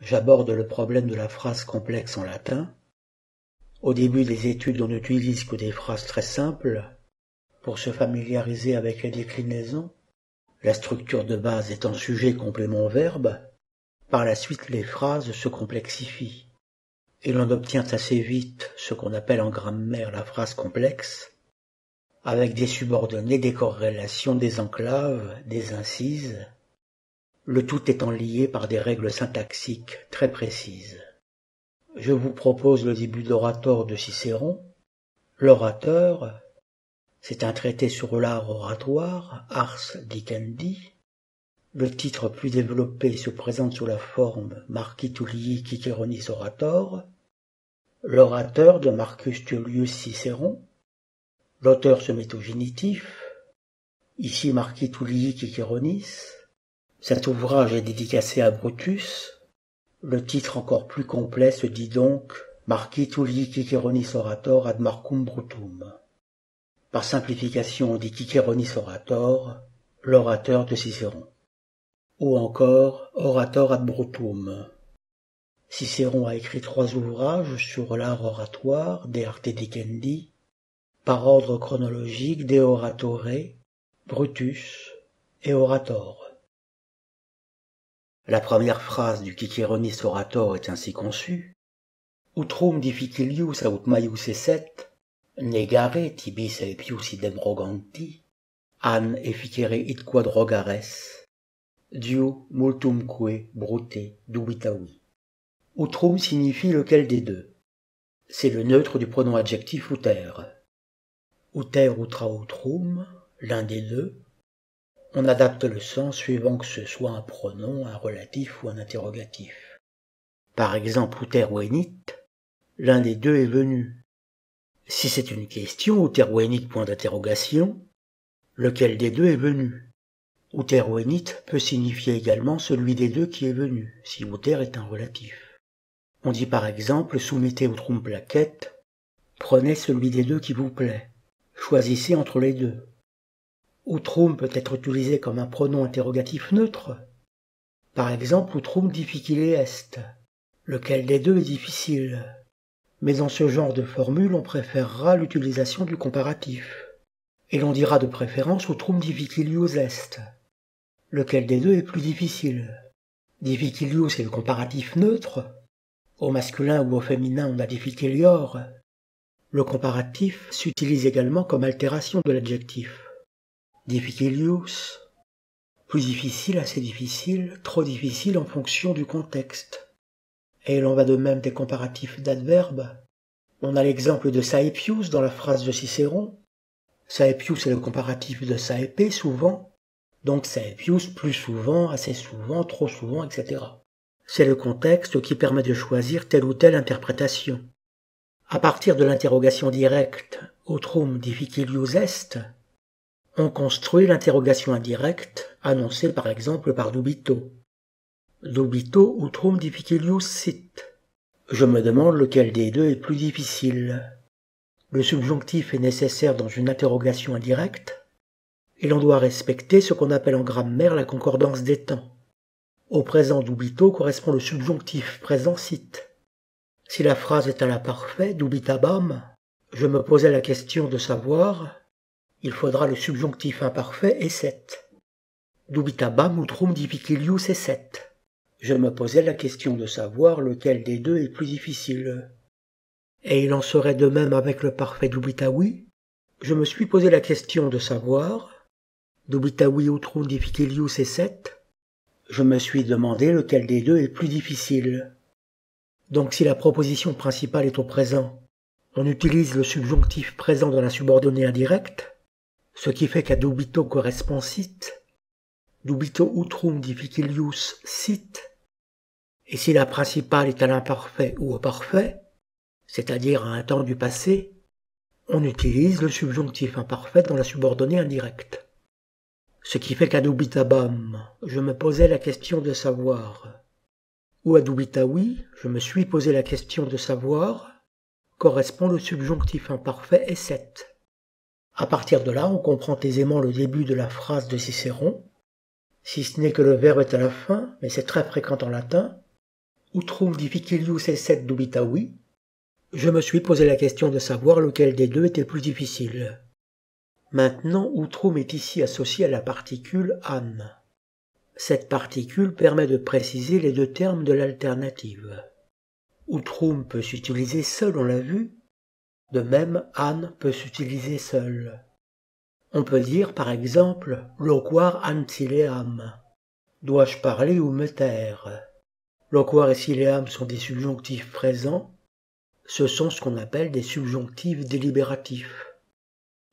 j'aborde le problème de la phrase complexe en latin. Au début des études, on n'utilise que des phrases très simples pour se familiariser avec les déclinaisons, la structure de base étant sujet, complément, verbe. Par la suite, les phrases se complexifient et l'on obtient assez vite ce qu'on appelle en grammaire la phrase complexe, avec des subordonnés, des corrélations, des enclaves, des incises, le tout étant lié par des règles syntaxiques très précises. Je vous propose le début d'Orator de Cicéron. L'Orateur, c'est un traité sur l'art oratoire, Ars Dicendi. Le titre plus développé se présente sous la forme Marci Tullii Ciceronis Orator. L'Orateur de Marcus Tullius Cicéron. L'auteur se met au génitif. Ici Marci Tullii Ciceronis. Cet ouvrage est dédicacé à Brutus. Le titre encore plus complet se dit donc Marci Tullii Ciceronis Orator ad Marcum Brutum. Par simplification on dit Ciceronis Orator, l'orateur de Cicéron. Ou encore Orator ad Brutum. Cicéron a écrit 3 ouvrages sur l'art oratoire, De Arte Dicendi, par ordre chronologique De Oratore, Brutus et Orator. La première phrase du Ciceronis Orator est ainsi conçue. Utrum difficilius aut maius esset, negare tibis aepius idem roganti, an efficere id quod rogares, diu multumque brute dubitavi. Utrum signifie lequel des deux. C'est le neutre du pronom adjectif uter. Uter utra utrum, l'un des deux. On adapte le sens suivant que ce soit un pronom, un relatif ou un interrogatif. Par exemple, uter venit, l'un des deux est venu. Si c'est une question, uter venit, point d'interrogation, lequel des deux est venu. Uter venit peut signifier également celui des deux qui est venu, si uter est un relatif. On dit par exemple, soumettez utrum placet, prenez celui des deux qui vous plaît, choisissez entre les deux. Utrum peut être utilisé comme un pronom interrogatif neutre. Par exemple, utrum difficile est, lequel des deux est difficile. Mais dans ce genre de formule, on préférera l'utilisation du comparatif. Et l'on dira de préférence utrum difficilius est, lequel des deux est plus difficile. Difficilius est le comparatif neutre. Au masculin ou au féminin, on a difficilior. Le comparatif s'utilise également comme altération de l'adjectif. Difficilius, plus difficile, assez difficile, trop difficile en fonction du contexte. Et il en va de même des comparatifs d'adverbes. On a l'exemple de saepius dans la phrase de Cicéron. Saepius est le comparatif de saepe souvent, donc saepius plus souvent, assez souvent, trop souvent, etc. C'est le contexte qui permet de choisir telle ou telle interprétation. À partir de l'interrogation directe utrum difficilius est, on construit l'interrogation indirecte, annoncée par exemple par dubito. Dubito utrum difficilius sit. Je me demande lequel des deux est plus difficile. Le subjonctif est nécessaire dans une interrogation indirecte, et l'on doit respecter ce qu'on appelle en grammaire la concordance des temps. Au présent dubito correspond le subjonctif présent sit. Si la phrase est à l'imparfait, dubitabam, je me posais la question de savoir, il faudra le subjonctif imparfait esset. Dubitabam utrum difficilius esset. Je me posais la question de savoir lequel des deux est plus difficile. Et il en serait de même avec le parfait dubitavi. Je me suis posé la question de savoir, dubitavi utrum difficilius esset. Je me suis demandé lequel des deux est plus difficile. Donc si la proposition principale est au présent, on utilise le subjonctif présent dans la subordonnée indirecte, ce qui fait qu'à dubito correspond sit, dubito utrum difficilius sit, et si la principale est à l'imparfait ou au parfait, c'est-à-dire à un temps du passé, on utilise le subjonctif imparfait dans la subordonnée indirecte. Ce qui fait qu'à dubitabam, je me posais la question de savoir, ou à dubitavi, je me suis posé la question de savoir, correspond le subjonctif imparfait esset. À partir de là, on comprend aisément le début de la phrase de Cicéron, si ce n'est que le verbe est à la fin, mais c'est très fréquent en latin. utrum difficilius esset dubitavi, je me suis posé la question de savoir lequel des deux était plus difficile. Maintenant, utrum est ici associé à la particule an. Cette particule permet de préciser les deux termes de l'alternative. Utrum peut s'utiliser seul, on l'a vu. De même, an peut s'utiliser seul. On peut dire, par exemple, loquar an sileam. Dois-je parler ou me taire? Loquar et sileam sont des subjonctifs présents. Ce sont ce qu'on appelle des subjonctifs délibératifs.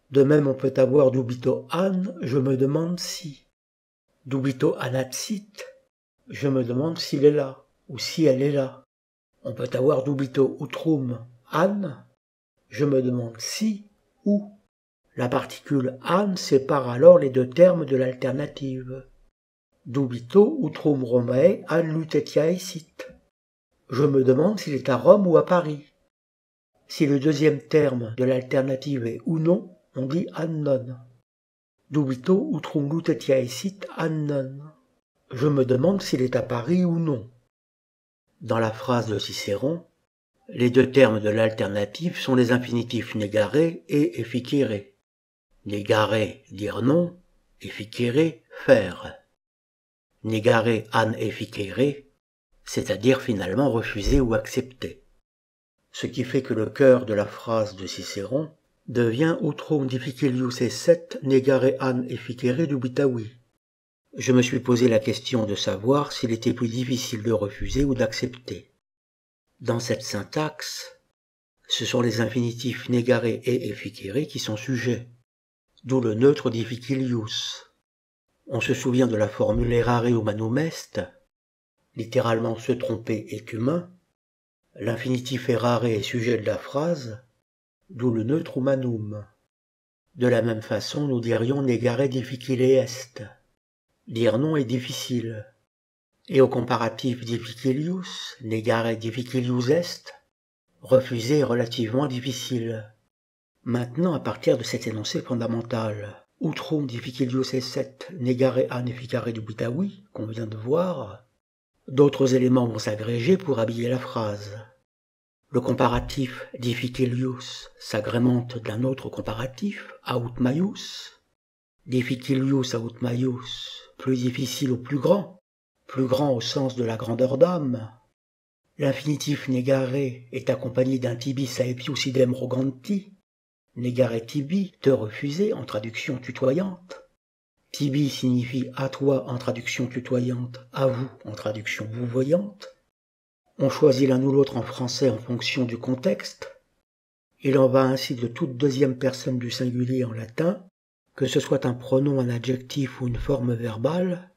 De même, on peut avoir dubito an, je me demande si. Dubito anatsit, je me demande s'il est là, ou si elle est là. On peut avoir dubito utrum an, je me demande si, ou. La particule an sépare alors les deux termes de l'alternative. Dubito utrum Romae an lutetia sit. Je me demande s'il est à Rome ou à Paris. Si le deuxième terme de l'alternative est ou non, on dit annon. Dubito utrum lutetia sit annon. Je me demande s'il est à Paris ou non. Dans la phrase de Cicéron, les deux termes de l'alternative sont les infinitifs negare et efficere. Negare, dire non, efficere, faire. Negare an efficere, c'est-à-dire finalement refuser ou accepter. Ce qui fait que le cœur de la phrase de Cicéron devient utrum difficilius esset negare an efficere dubitavi. Je me suis posé la question de savoir s'il était plus difficile de refuser ou d'accepter. Dans cette syntaxe, ce sont les infinitifs negare et efficere qui sont sujets, d'où le neutre difficilius. On se souvient de la formule errare humanum est, littéralement se tromper est humain. L'infinitif errare est sujet de la phrase, d'où le neutre humanum. De la même façon, nous dirions negare difficile est. Dire non est difficile. Et au comparatif difficilius, negare difficilius est, refuser est relativement difficile. Maintenant, à partir de cet énoncé fondamental, utrum difficilius esset negare an efficere dubitavi, qu'on vient de voir, d'autres éléments vont s'agréger pour habiller la phrase. Le comparatif difficilius s'agrémente d'un autre comparatif, aut maius. Difficilius aut maius, plus difficile ou plus grand au sens de la grandeur d'âme. L'infinitif negare est accompagné d'un tibi saepius idem roganti. Negare tibi, te refuser, en traduction tutoyante. Tibi signifie à toi en traduction tutoyante, à vous en traduction vouvoyante. On choisit l'un ou l'autre en français en fonction du contexte. Il en va ainsi de toute deuxième personne du singulier en latin, que ce soit un pronom, un adjectif ou une forme verbale.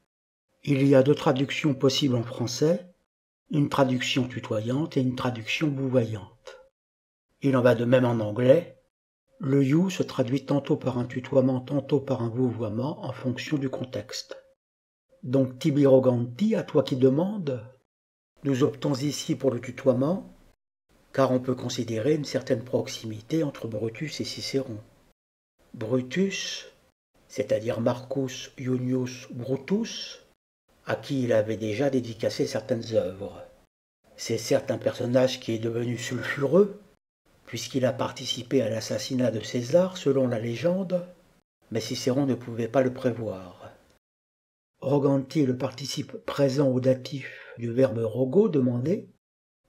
Il y a deux traductions possibles en français, une traduction tutoyante et une traduction vouvoyante. Il en va de même en anglais. Le you se traduit tantôt par un tutoiement, tantôt par un vouvoiement en fonction du contexte. Donc tibi roganti, à toi qui demande. Nous optons ici pour le tutoiement, car on peut considérer une certaine proximité entre Brutus et Cicéron. Brutus, c'est-à-dire Marcus Iunius Brutus, à qui il avait déjà dédicacé certaines œuvres. C'est certes un personnage qui est devenu sulfureux, puisqu'il a participé à l'assassinat de César selon la légende, mais Cicéron ne pouvait pas le prévoir. Roganti est le participe présent au datif du verbe rogo, demander,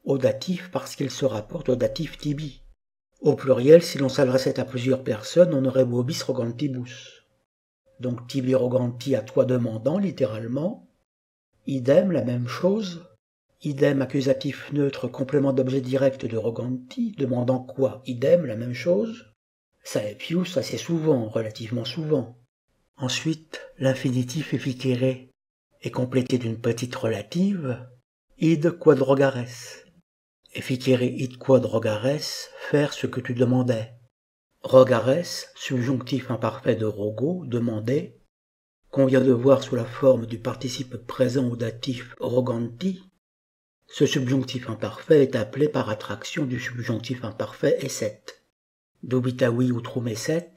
au datif parce qu'il se rapporte au datif tibi. Au pluriel, si l'on s'adressait à plusieurs personnes, on aurait vobis rogantibus. Donc tibi roganti, à toi demandant, littéralement. Idem, la même chose. Idem, accusatif neutre, complément d'objet direct de roganti, demandant quoi? Idem, la même chose. Saepius, assez souvent, relativement souvent. Ensuite, l'infinitif efficere est complété d'une petite relative, id quod rogares. Efficere id quod rogares, faire ce que tu demandais. Rogares, subjonctif imparfait de rogo, demander, qu'on vient de voir sous la forme du participe présent au datif roganti. Ce subjonctif imparfait est appelé par attraction du subjonctif imparfait esset. Dubitavi utrum esset.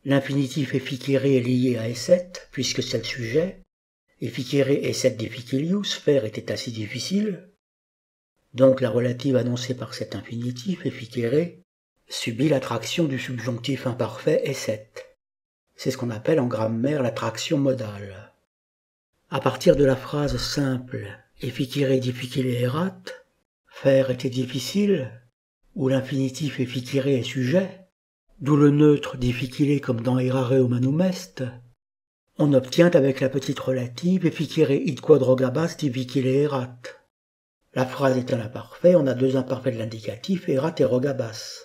L'infinitif efficere est lié à esset, puisque c'est le sujet. Efficere esset difficilius, faire était assez difficile. Donc la relative annoncée par cet infinitif, efficere, subit l'attraction du subjonctif imparfait esse. C'est ce qu'on appelle en grammaire l'attraction modale. À partir de la phrase simple « efficere difficile erat », faire était difficile, où l'infinitif efficere est sujet, d'où le neutre difficile comme dans errare humanum est, on obtient avec la petite relative efficere id quadrogabas difficile erat. La phrase étant l'imparfait, on a deux imparfaits de l'indicatif, erat et rogabas.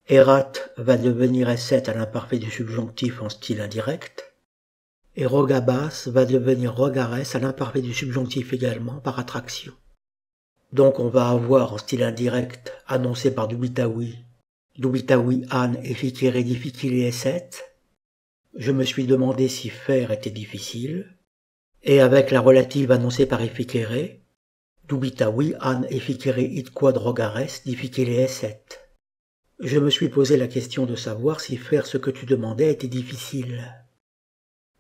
Erat va devenir esset à l'imparfait du subjonctif en style indirect, et rogabas va devenir rogares à l'imparfait du subjonctif également par attraction. Donc on va avoir en style indirect, annoncé par dubitawi an efficere difficile esset. Je me suis demandé si faire était difficile, et avec la relative annoncée par efficere, dubitavi an efficere id quad rogares difficile esset. Je me suis posé la question de savoir si faire ce que tu demandais était difficile.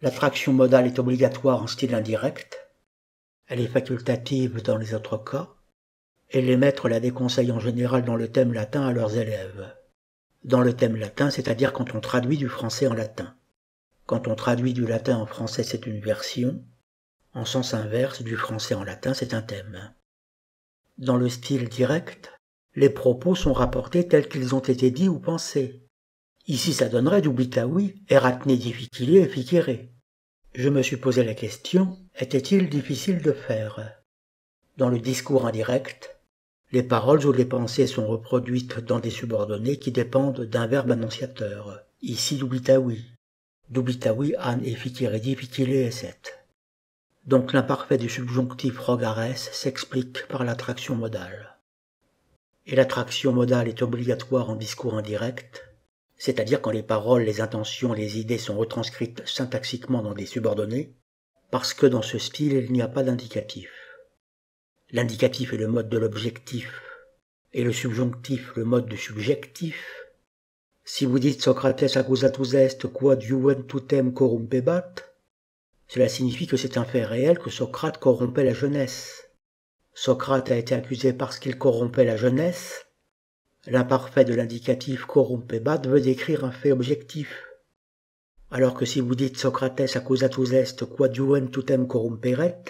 L'attraction modale est obligatoire en style indirect, elle est facultative dans les autres cas, et les maîtres la déconseillent en général dans le thème latin à leurs élèves. Dans le thème latin, c'est-à-dire quand on traduit du français en latin. Quand on traduit du latin en français, c'est une version. En sens inverse, du français en latin, c'est un thème. Dans le style direct, les propos sont rapportés tels qu'ils ont été dits ou pensés. Ici, ça donnerait dubitavi eratne difficile efficere. Je me suis posé la question, était-il difficile de faire? Dans le discours indirect, les paroles ou les pensées sont reproduites dans des subordonnées qui dépendent d'un verbe annonciateur. Ici dubitavi an efficere difficile esset. Donc l'imparfait du subjonctif rogares s'explique par l'attraction modale. Et l'attraction modale est obligatoire en discours indirect, c'est-à-dire quand les paroles, les intentions, les idées sont retranscrites syntaxiquement dans des subordonnées, parce que dans ce style il n'y a pas d'indicatif. L'indicatif est le mode de l'objectif, et le subjonctif le mode du subjectif. Si vous dites Socrates accusatus est quod juventutem corrumpebat, cela signifie que c'est un fait réel que Socrate corrompait la jeunesse. Socrate a été accusé parce qu'il corrompait la jeunesse. L'imparfait de l'indicatif corrumpebat veut décrire un fait objectif. Alors que si vous dites Socrates accusatus est quod juventutem corrumperet,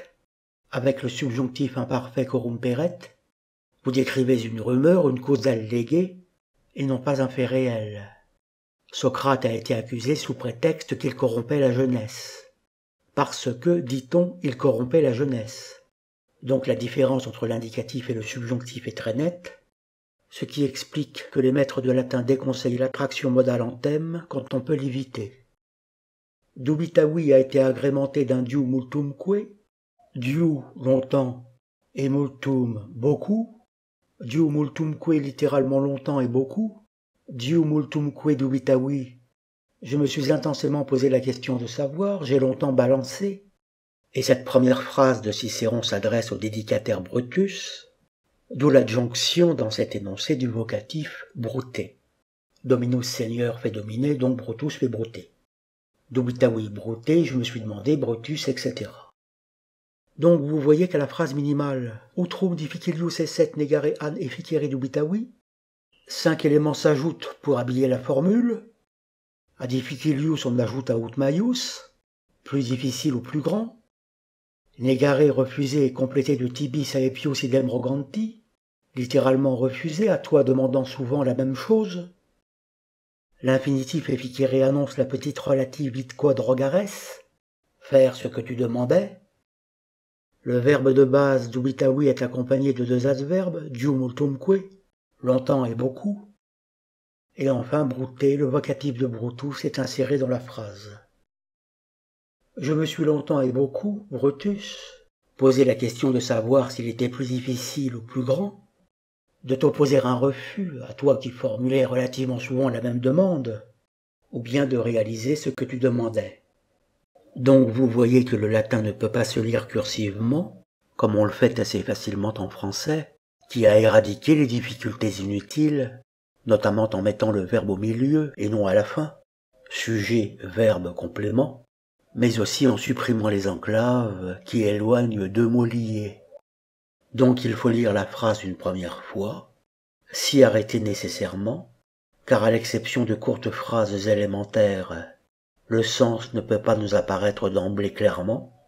avec le subjonctif imparfait corrumperet, vous décrivez une rumeur, une cause alléguée, et non pas un fait réel. Socrate a été accusé sous prétexte qu'il corrompait la jeunesse. Parce que, dit-on, il corrompait la jeunesse. Donc la différence entre l'indicatif et le subjonctif est très nette, ce qui explique que les maîtres de latin déconseillent l'attraction modale en thème quand on peut l'éviter. Dubitavi a été agrémenté d'un diu multumque, diu longtemps et multum beaucoup, diu multumque littéralement longtemps et beaucoup, diu multumque dubitavi. Je me suis intensément posé la question de savoir, j'ai longtemps balancé, et cette première phrase de Cicéron s'adresse au dédicataire Brutus, d'où l'adjonction dans cet énoncé du vocatif brute. Dominus Seigneur fait dominer, donc Brutus fait brute. Dubitavi brute, je me suis demandé Brutus, etc. Donc vous voyez qu'à la phrase minimale « Utrum difficilius esset negare an efficere dubitavi », 5 éléments s'ajoutent pour habiller la formule. À difficilius, on ajoute à ut maius, plus difficile ou plus grand. Negare, refuser, et complété de tibis aepius idem roganti, littéralement refusé, à toi demandant souvent la même chose. L'infinitif efficere annonce la petite relative id quod rogares, faire ce que tu demandais. Le verbe de base dubitavi est accompagné de deux adverbes, diu multumque, longtemps et beaucoup. Et enfin, brute, le vocatif de Brutus est inséré dans la phrase. Je me suis longtemps et beaucoup, Brutus, posé la question de savoir s'il était plus difficile ou plus grand, de t'opposer un refus à toi qui formulais relativement souvent la même demande, ou bien de réaliser ce que tu demandais. Donc vous voyez que le latin ne peut pas se lire cursivement, comme on le fait assez facilement en français, qui a éradiqué les difficultés inutiles, notamment en mettant le verbe au milieu et non à la fin, sujet, verbe, complément, mais aussi en supprimant les enclaves qui éloignent deux mots liés. Donc il faut lire la phrase une première fois, s'y arrêter nécessairement, car à l'exception de courtes phrases élémentaires, le sens ne peut pas nous apparaître d'emblée clairement,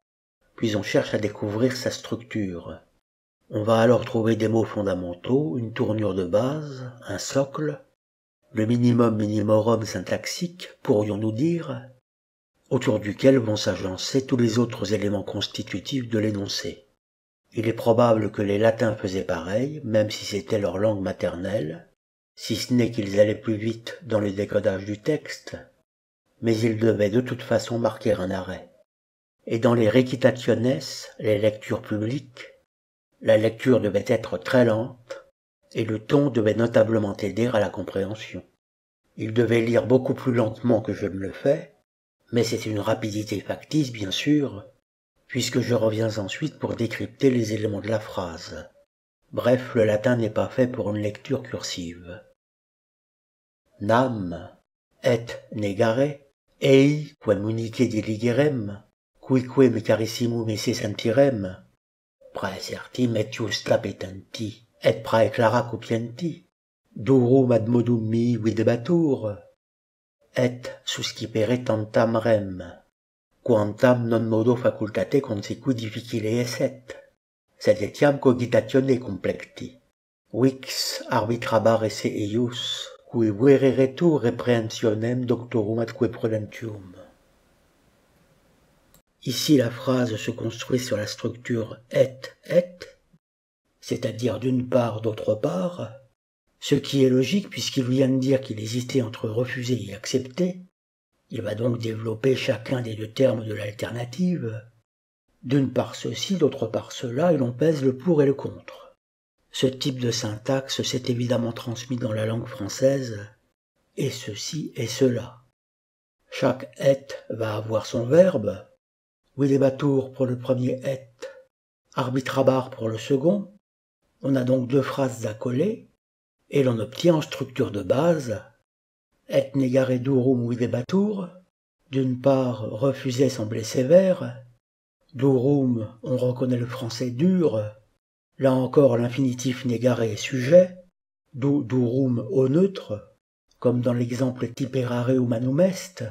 puis on cherche à découvrir sa structure. On va alors trouver des mots fondamentaux, une tournure de base, un socle, le minimum minimorum syntaxique, pourrions-nous dire, autour duquel vont s'agencer tous les autres éléments constitutifs de l'énoncé. Il est probable que les latins faisaient pareil, même si c'était leur langue maternelle, si ce n'est qu'ils allaient plus vite dans le décodage du texte, mais ils devaient de toute façon marquer un arrêt. Et dans les recitationes, les lectures publiques, la lecture devait être très lente, et le ton devait notablement aider à la compréhension. Ils devaient lire beaucoup plus lentement que je ne le fais, mais c'est une rapidité factice, bien sûr, puisque je reviens ensuite pour décrypter les éléments de la phrase. Bref, le latin n'est pas fait pour une lecture cursive. Nam, et negare, ei quem unice diligerem, quique me carissimum esse sentirem, praesertim et justa petanti, et praeclara cupienti, durum ad modum mi videbatur, et suscipere tantam rem, quantam non modo facultate consequi difficile esset, sed etiam cogitatione complecti. Vix arbitrabar esse eius, qui vereretur reprehensionem doctorum atque prudentium. Ici, la phrase se construit sur la structure et, c'est-à-dire d'une part, d'autre part, ce qui est logique puisqu'il vient de dire qu'il hésitait entre refuser et accepter. Il va donc développer chacun des deux termes de l'alternative. D'une part ceci, d'autre part cela, et l'on pèse le pour et le contre. Ce type de syntaxe s'est évidemment transmis dans la langue française, et ceci et cela. Chaque et va avoir son verbe, videbatur pour le premier et, arbitrabar pour le second. On a donc deux phrases à coller, et l'on obtient en structure de base et negare durum videbatur, d'une part refuser semblait sévère, durum on reconnaît le français dur, là encore l'infinitif negare est sujet, durum au neutre, comme dans l'exemple tiperare humanum est,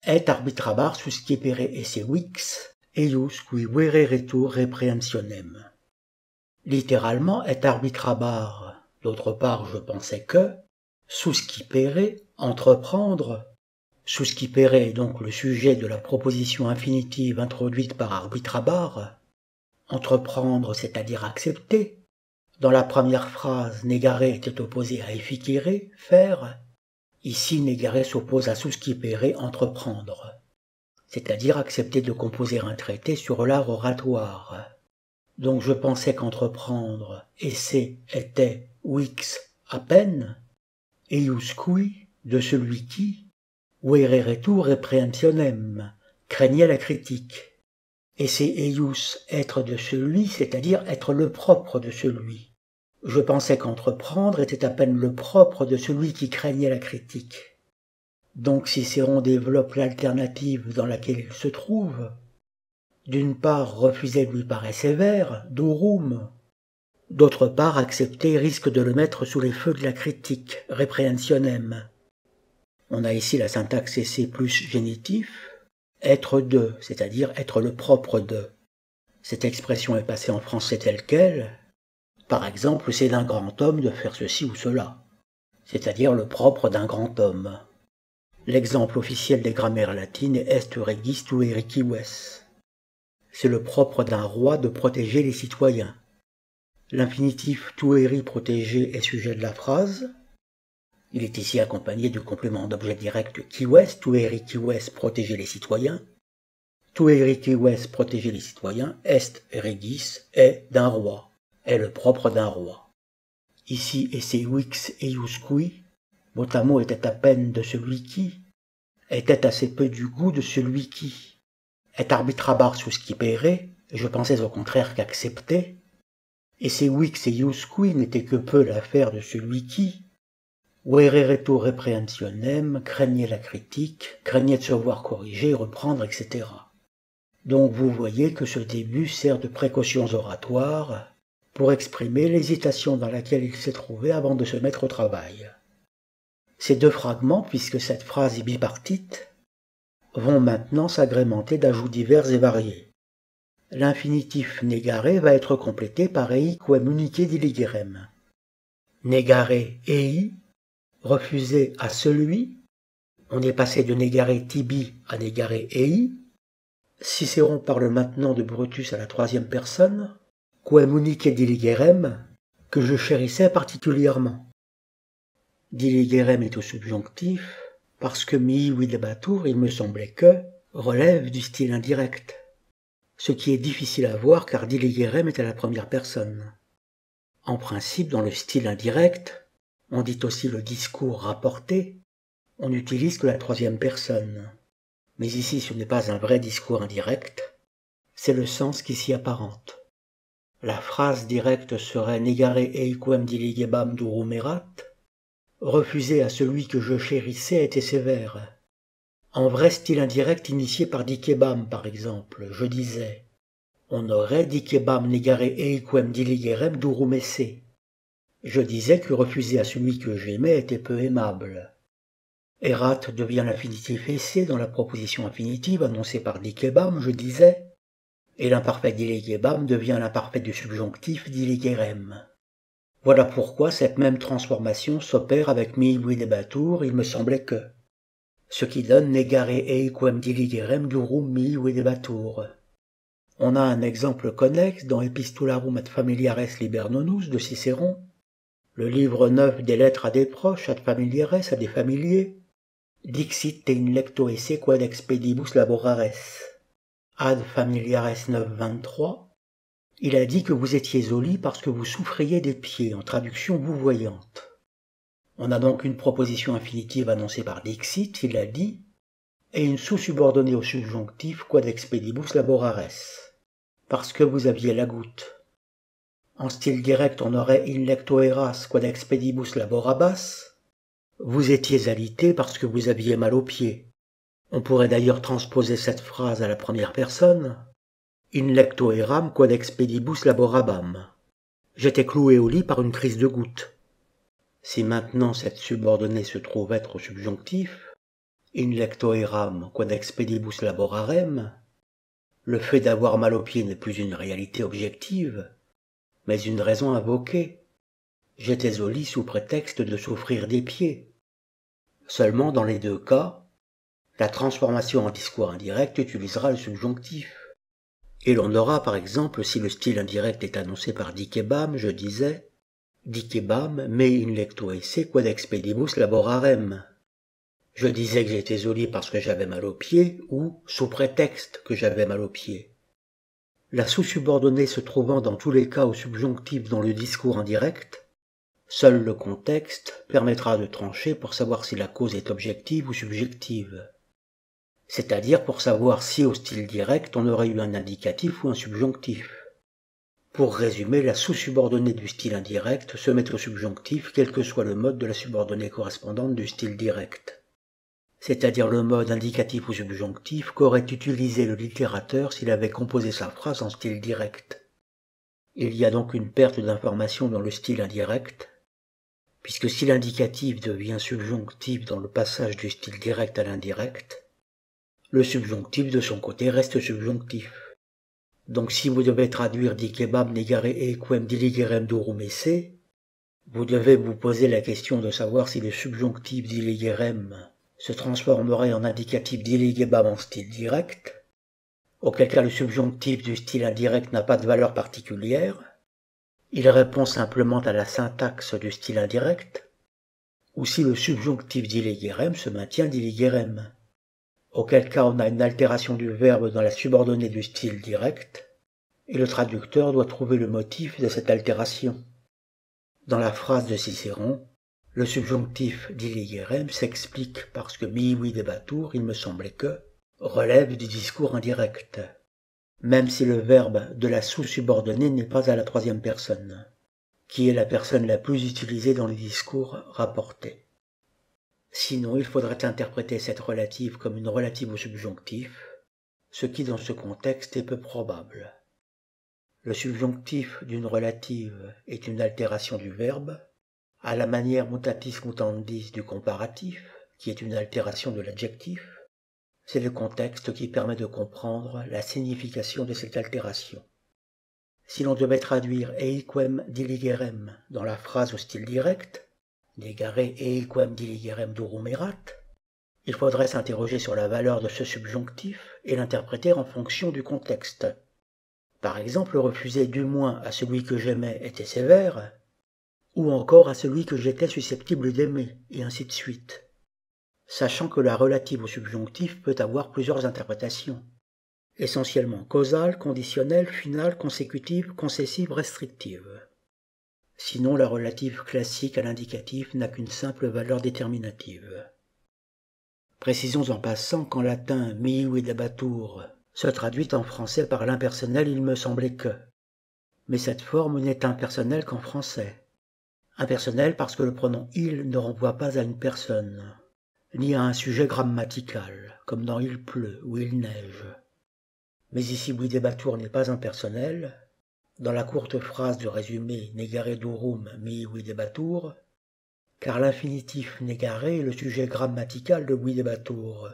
et arbitrabar suscipere esse vix, eius qui vereretur reprehensionem. Littéralement, et arbitrabar, d'autre part je pensais que, suscipere, entreprendre, suscipere est donc le sujet de la proposition infinitive introduite par arbitrabar, entreprendre c'est-à-dire accepter. Dans la première phrase, negare était opposé à efficere, faire. Ici, negare s'oppose à suscipere, entreprendre, c'est-à-dire accepter de composer un traité sur l'art oratoire. Donc je pensais qu'entreprendre, esse, était, vix, à peine, eius qui, de celui qui, vereretur reprehensionem, craignait la critique. Et c'est eius, être de celui, c'est-à-dire être le propre de celui. Je pensais qu'entreprendre était à peine le propre de celui qui craignait la critique. Donc Cicéron développe l'alternative dans laquelle il se trouve. D'une part, refuser lui paraît sévère, durum. D'autre part, accepter risque de le mettre sous les feux de la critique, reprehensionem. On a ici la syntaxe esse plus génitif, être de, c'est-à-dire être le propre de. Cette expression est passée en français telle qu'elle. Par exemple, c'est d'un grand homme de faire ceci ou cela, c'est-à-dire le propre d'un grand homme. L'exemple officiel des grammaires latines est est regis tueri cives. C'est le propre d'un roi de protéger les citoyens. L'infinitif tueri protégé est sujet de la phrase. Il est ici accompagné du complément d'objet direct cives, tueri cives, protéger les citoyens. Tueri cives, protéger les citoyens, est regis, est d'un roi, est le propre d'un roi. Ici, esse vix eius qui, mot à mot était à peine de celui qui, était assez peu du goût de celui qui. Et arbitrabar suscipere, je pensais au contraire qu'accepter, et ces vix eius qui n'étaient que peu l'affaire de celui qui, vereretur reprehensionem, craignait la critique, craignait de se voir corriger, reprendre, etc. Donc vous voyez que ce début sert de précautions oratoires, pour exprimer l'hésitation dans laquelle il s'est trouvé avant de se mettre au travail. Ces deux fragments, puisque cette phrase est bipartite, vont maintenant s'agrémenter d'ajouts divers et variés. L'infinitif negare va être complété par ei quem unique diligerem. Negare ei, refuser à celui, on est passé de negare tibi à negare ei. Cicéron parle maintenant de Brutus à la troisième personne, quem unique diligerem, que je chérissais particulièrement. Diligerem est au subjonctif, parce que mihi videbatur, il me semblait que, relève du style indirect. Ce qui est difficile à voir car diligerem est à la première personne. En principe, dans le style indirect, on dit aussi le discours rapporté, on n'utilise que la troisième personne. Mais ici ce n'est pas un vrai discours indirect, c'est le sens qui s'y apparente. La phrase directe serait negare eiquem diligebam durum erat. Refuser à celui que je chérissais était sévère. En vrai style indirect initié par dicebam par exemple, je disais on aurait dicebam negare eiquem diligerem durum esse. Je disais que refuser à celui que j'aimais était peu aimable. Erat devient l'infinitif esse dans la proposition infinitive annoncée par dicebam, je disais, et l'imparfait diligebam devient l'imparfait du subjonctif diligerem. Voilà pourquoi cette même transformation s'opère avec mihi videbatur, il me semblait que, ce qui donne negare eiquem diligerem durum mihi videbatur. On a un exemple connexe dans Epistularum ad familiares libernonus de Cicéron, le livre 9 des lettres à des proches, ad familiares, à des familiers, dixit te in lecto esse quod expedibus laborares. Ad familiares 9.23, il a dit que vous étiez au lit parce que vous souffriez des pieds, en traduction vous voyante. On a donc une proposition infinitive annoncée par dixit, il a dit, et une sous-subordonnée au subjonctif quod expedibus laborares, parce que vous aviez la goutte. En style direct, on aurait in lecto eras quod expedibus laborabas, vous étiez alité parce que vous aviez mal aux pieds. On pourrait d'ailleurs transposer cette phrase à la première personne, in lecto eram quod expedibus laborabam. J'étais cloué au lit par une crise de goutte. Si maintenant cette subordonnée se trouve être au subjonctif, in lecto eram quod expedibus laborarem, le fait d'avoir mal aux pieds n'est plus une réalité objective, mais une raison invoquée. J'étais au lit sous prétexte de souffrir des pieds. Seulement dans les deux cas, la transformation en discours indirect utilisera le subjonctif. Et l'on aura par exemple, si le style indirect est annoncé par dicebam, je disais, dicebam me in lecto esse quod expedibus laborarem. Je disais que j'étais au lit parce que j'avais mal aux pieds, ou sous prétexte que j'avais mal aux pieds. La sous-subordonnée se trouvant dans tous les cas au subjonctif dans le discours indirect, seul le contexte permettra de trancher pour savoir si la cause est objective ou subjective. C'est-à-dire pour savoir si au style direct on aurait eu un indicatif ou un subjonctif. Pour résumer, la sous-subordonnée du style indirect se met au subjonctif quel que soit le mode de la subordonnée correspondante du style direct. C'est-à-dire le mode indicatif ou subjonctif qu'aurait utilisé le littérateur s'il avait composé sa phrase en style direct. Il y a donc une perte d'information dans le style indirect, puisque si l'indicatif devient subjonctif dans le passage du style direct à l'indirect, le subjonctif de son côté reste subjonctif. Donc si vous devez traduire dicebam negare eiquem diligerem durum esse, vous devez vous poser la question de savoir si le subjonctif diligerem se transformerait en indicatif diligebam en style direct, auquel cas le subjonctif du style indirect n'a pas de valeur particulière, il répond simplement à la syntaxe du style indirect, ou si le subjonctif diligerem se maintient diligerem, auquel cas on a une altération du verbe dans la subordonnée du style direct, et le traducteur doit trouver le motif de cette altération. Dans la phrase de Cicéron, le subjonctif diligerem s'explique parce que mihi videbatur, il me semblait que, relève du discours indirect, même si le verbe de la sous-subordonnée n'est pas à la troisième personne, qui est la personne la plus utilisée dans les discours rapportés. Sinon, il faudrait interpréter cette relative comme une relative au subjonctif, ce qui dans ce contexte est peu probable. Le subjonctif d'une relative est une altération du verbe, à la manière mutatis mutandis du comparatif, qui est une altération de l'adjectif. C'est le contexte qui permet de comprendre la signification de cette altération. Si l'on devait traduire eiquem diligerem dans la phrase au style direct, negare eiquem diligerem durum erat, il faudrait s'interroger sur la valeur de ce subjonctif et l'interpréter en fonction du contexte. Par exemple, refuser du moins à celui que j'aimais était sévère, ou encore à celui que j'étais susceptible d'aimer, et ainsi de suite. Sachant que la relative au subjonctif peut avoir plusieurs interprétations, essentiellement causale, conditionnelle, finale, consécutive, concessive, restrictive. Sinon, la relative classique à l'indicatif n'a qu'une simple valeur déterminative. Précisons en passant qu'en latin mihi videbatur se traduit en français par l'impersonnel il me semblait que. Mais cette forme n'est impersonnelle qu'en français. Impersonnel parce que le pronom il ne renvoie pas à une personne, ni à un sujet grammatical, comme dans il pleut ou il neige. Mais ici videbatur n'est pas impersonnel. Dans la courte phrase de résumé negare durum mihi videbatur, car l'infinitif negare est le sujet grammatical de videbatur.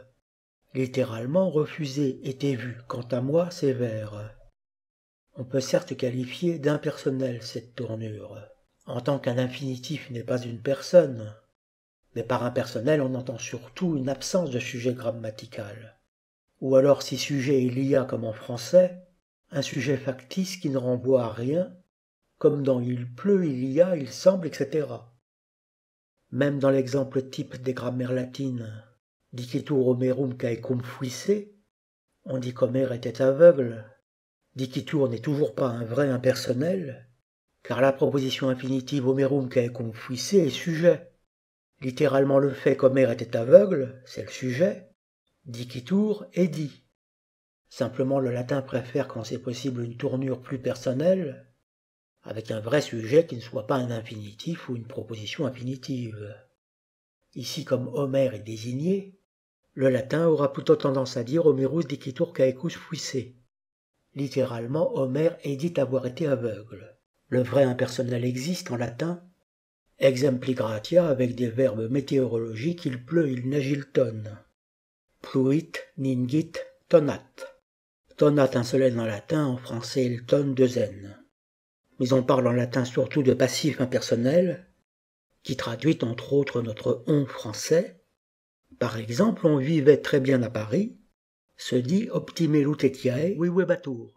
Littéralement, refuser était vu, quant à moi, sévère. On peut certes qualifier d'impersonnel cette tournure, en tant qu'un infinitif n'est pas une personne, mais par impersonnel on entend surtout une absence de sujet grammatical. Ou alors si sujet il y a comme en français, un sujet factice qui ne renvoie à rien, comme dans il pleut, il y a, il semble, etc. Même dans l'exemple type des grammaires latines, dicitur homerum caecum fuisse, on dit qu'Homère était aveugle. Dicitur n'est toujours pas un vrai impersonnel, car la proposition infinitive homerum caecum fuisse est sujet. Littéralement le fait qu'Homère était aveugle, c'est le sujet. Dicitur est dit. Simplement le latin préfère quand c'est possible une tournure plus personnelle, avec un vrai sujet qui ne soit pas un infinitif ou une proposition infinitive. Ici, comme Homère est désigné, le latin aura plutôt tendance à dire Homerus dicitur caecus fuisse. Littéralement, Homère est dit avoir été aveugle. Le vrai impersonnel existe en latin, exempli gratia avec des verbes météorologiques il pleut, il neige, il tonne. Pluit, ningit, tonat. Tonat un seul N en latin, en français il tonne deux N. Mais on parle en latin surtout de passif impersonnel, qui traduit entre autres notre on français. Par exemple, on vivait très bien à Paris, se dit optime lutetiae vivebatur.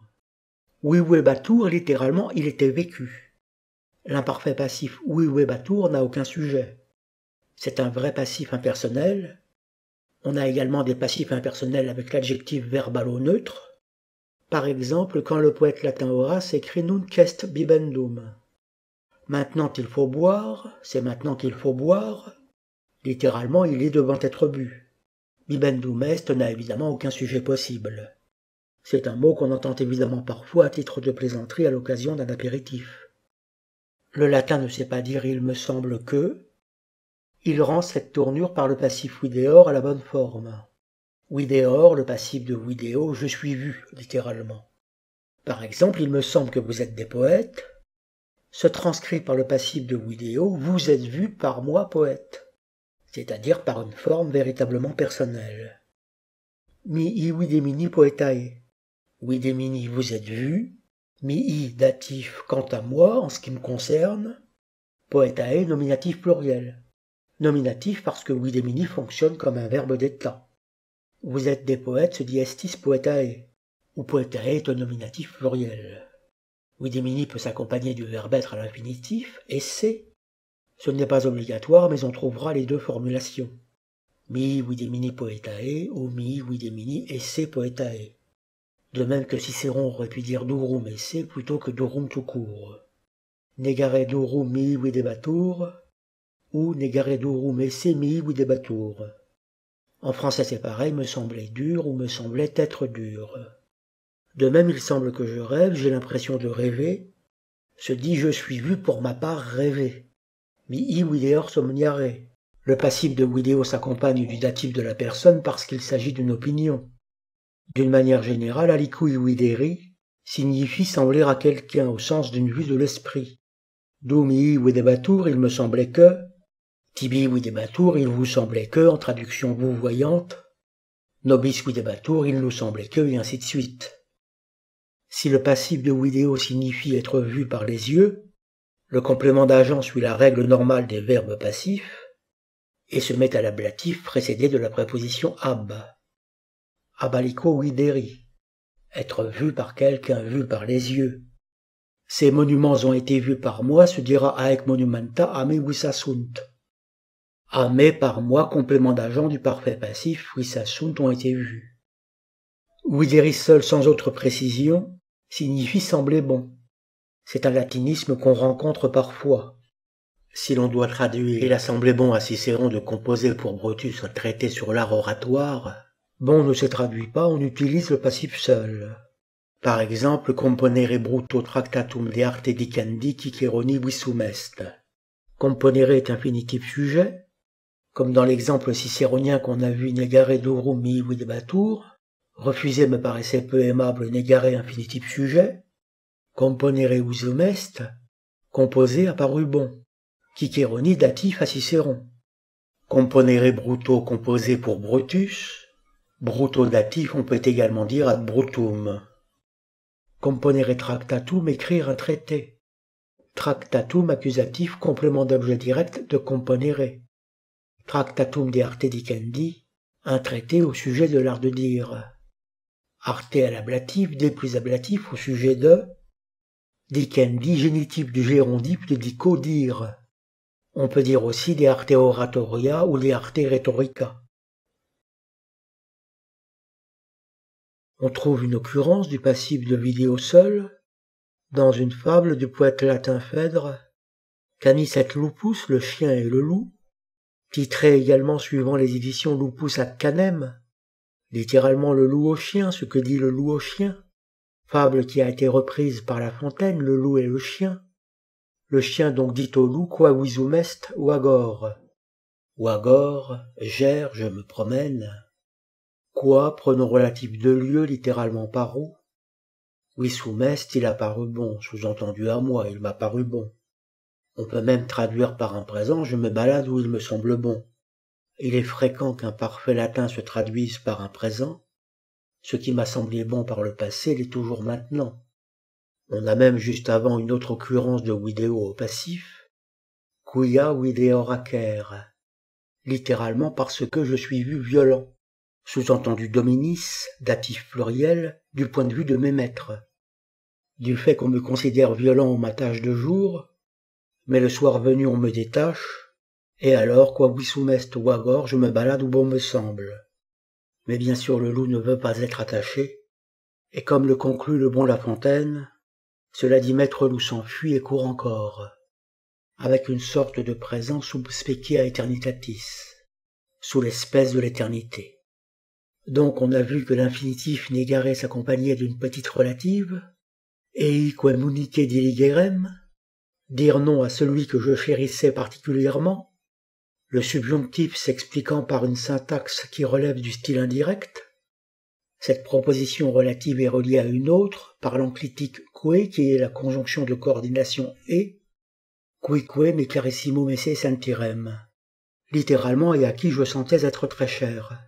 Vivebatur, littéralement, il était vécu. L'imparfait passif vivebatur n'a aucun sujet. C'est un vrai passif impersonnel. On a également des passifs impersonnels avec l'adjectif verbal au neutre. Par exemple, quand le poète latin Horace écrit nunc est bibendum. Maintenant il faut boire, c'est maintenant qu'il faut boire. Littéralement, il est devant être bu. Bibendum est n'a évidemment aucun sujet possible. C'est un mot qu'on entend évidemment parfois à titre de plaisanterie à l'occasion d'un apéritif. Le latin ne sait pas dire il me semble que. Il rend cette tournure par le passif videor à la bonne forme. Videor, le passif de video, je suis vu, littéralement. Par exemple, il me semble que vous êtes des poètes, se transcrit par le passif de video, vous êtes vu par moi poète, c'est-à-dire par une forme véritablement personnelle. Mihi videmini poetae. Videmini, vous êtes vu. Mihi, datif, quant à moi, en ce qui me concerne. Poetae, nominatif pluriel. Nominatif parce que videmini fonctionne comme un verbe d'état. Vous êtes des poètes se dit estis poetae, ou poetae est un nominatif pluriel. Videmini peut s'accompagner du verbe être à l'infinitif, esse. Ce n'est pas obligatoire, mais on trouvera les deux formulations. Mihi videmini poetae ou mihi videmini esse poetae. De même que Cicéron aurait pu dire durum esse plutôt que durum tout court. Negare durum mihi videbatur ou negare durum esse mihi videbatur. En français c'est pareil, me semblait dur ou me semblait être dur. De même il semble que je rêve, j'ai l'impression de rêver, se dit je suis vu pour ma part rêver. Mihi videor somniare. Le passif de vidéo s'accompagne du datif de la personne parce qu'il s'agit d'une opinion. D'une manière générale, aliqui videri signifie sembler à quelqu'un au sens d'une vue de l'esprit. Doumi Widebatour, il me semblait que, Tibi Widebatour, il vous semblait que, en traduction vous voyante, Nobis Widebatour, il nous semblait que, et ainsi de suite. Si le passif de vidéo signifie être vu par les yeux, le complément d'agent suit la règle normale des verbes passifs et se met à l'ablatif précédé de la préposition ab. Abaliko videri, être vu par quelqu'un, vu par les yeux. Ces monuments ont été vus par moi, se dira aec monumenta ame wisasunt. Ame par moi, complément d'agent du parfait passif, wisasunt ont été vus. Videri seul sans autre précision signifie sembler bon. C'est un latinisme qu'on rencontre parfois. Si l'on doit traduire « Il a semblé bon à Cicéron de composer pour Brutus un traité sur l'art oratoire », bon ne se traduit pas, on utilise le passif seul. Par exemple, componere bruto tractatum de arte dicendi ciceroni visum est. Componere est infinitif sujet, comme dans l'exemple cicéronien qu'on a vu negare durum mi videbatur, refuser me paraissait peu aimable negare infinitif sujet, componere visum est, composer apparu bon. Ciceroni datif à Cicéron. Componere bruto composé pour Brutus. Bruto datif on peut également dire ad brutum. Componere tractatum écrire un traité. Tractatum accusatif complément d'objet direct de componere. Tractatum de arte dicendi un traité au sujet de l'art de dire. Arte à l'ablatif, de plus ablatif au sujet de. Dicendi génitif du gérondif de dico dire. On peut dire aussi des arte oratoria ou des arte rhetorica. On trouve une occurrence du passif de vidéo seul dans une fable du poète latin Phèdre, Canis et lupus, le chien et le loup, titré également suivant les éditions Lupus ad canem, littéralement le loup au chien, ce que dit le loup au chien, fable qui a été reprise par La Fontaine, le loup et le chien donc dit au loup qua visum est wagor. Wagor, gère, je me promène. Quoi, pronom relatif de lieu, littéralement par où. Visum est, il a paru bon, sous-entendu à moi, il m'a paru bon. On peut même traduire par un présent, je me balade où il me semble bon. Il est fréquent qu'un parfait latin se traduise par un présent. Ce qui m'a semblé bon par le passé l'est toujours maintenant. On a même juste avant une autre occurrence de vidéo au passif, quia videoracer, littéralement parce que je suis vu violent, sous-entendu dominis, datif pluriel, du point de vue de mes maîtres. Du fait qu'on me considère violent au matage de jour, mais le soir venu on me détache, et alors, quoi visum est wagor, je me balade où bon me semble. Mais bien sûr le loup ne veut pas être attaché, et comme le conclut le bon La Fontaine, cela dit maître loup s'enfuit et court encore, avec une sorte de présent sub specia aeternitatis, sous l'espèce de l'éternité. Donc on a vu que l'infinitif negare s'accompagnait d'une petite relative, eique munique diligerem, dire non à celui que je chérissais particulièrement, le subjonctif s'expliquant par une syntaxe qui relève du style indirect. Cette proposition relative est reliée à une autre, par l'enclitique que, qui est la conjonction de coordination et, quique me carissimum esse sentirem, littéralement et à qui je sentais être très cher.